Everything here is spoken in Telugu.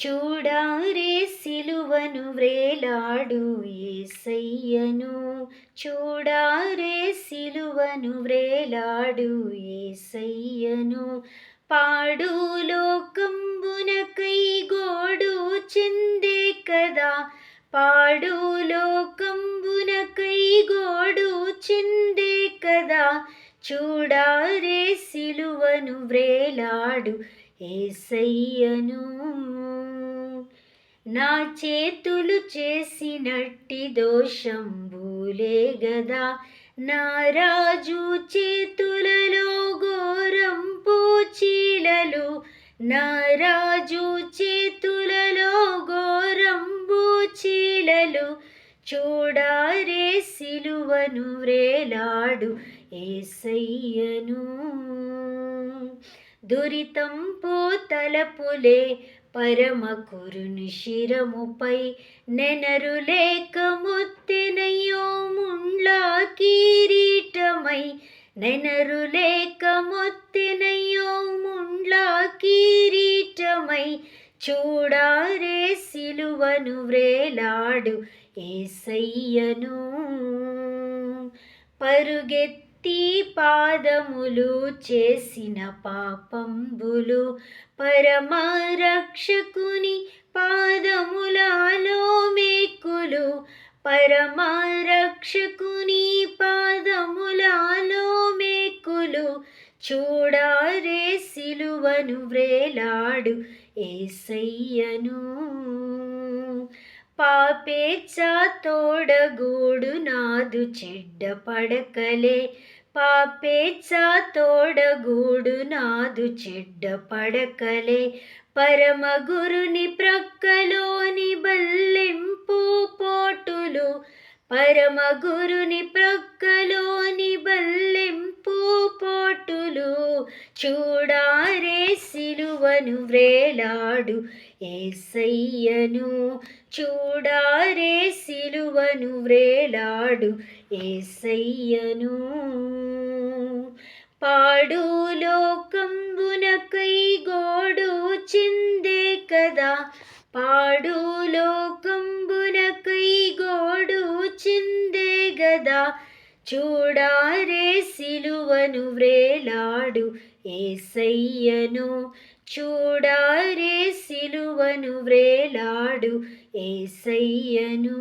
చూడారే సిలువను వ్రేలాడు యేసయ్యను, చూడారే సిలువను వ్రేలాడు యేసయ్యను. పాడు లోకంబునకై గోడు చిందే కదా, పాడు లోకంబునకై గోడు చిందే కదా. చూడారే సిలువను వ్రేలాడు యేసయ్యను. నా చేతులు చేసినట్టి దోషంబులే గదా, నా రాజు చేతులలో ఘోరంపు చీలలు, నా రాజు చేతులలో ఘోరంబు చీలలు. చూడారే సిలువను వ్రేలాడు యేసయ్యను. దురితంపు తలపులే పరమకురుని శిరముపై, నెనరులేక ముత్తెనయ్యో ముండ్ల కిరీటమై, నెనరులేక ముత్తెనయ్యో ముండ్ల కిరీటమై. చూడారే సిలువను వ్రేలాడు యేసయ్యను. పరుగెత్తి పాదములు చేసిన పాపంబులు, పరమరక్షకుని పాదములలో మేకులు, పరమరక్షకుని పాదములలో మేకులు. చూడారే సిలువను వ్రేలాడు యేసయ్యను. పాపేచ్ఛ తోడగూడు నాదు చెడ్డ పడకలే, పాపేచ్ఛ తోడగూడు నాదు చెడ్డ పడకలే. పరమగురుని ప్రక్కలోని బల్లెంపు పోటులు, పరమగురుని ప్రక్కలోని బల్లెంపు పోటులు. చూడారే సిలువను వ్రేలాడు యేసయ్యను, చూడారే సిలువను వ్రేలాడు యేసయ్యను. పాడు లోకంబునకై గోడు చిందే కదా, పాడు లోకంబునకై గోడు చిందే గదా. చూడారే సిలువను వ్రేలాడు యేసయ్యను, చూడారే సిలువను వ్రేలాడు యేసయ్యను.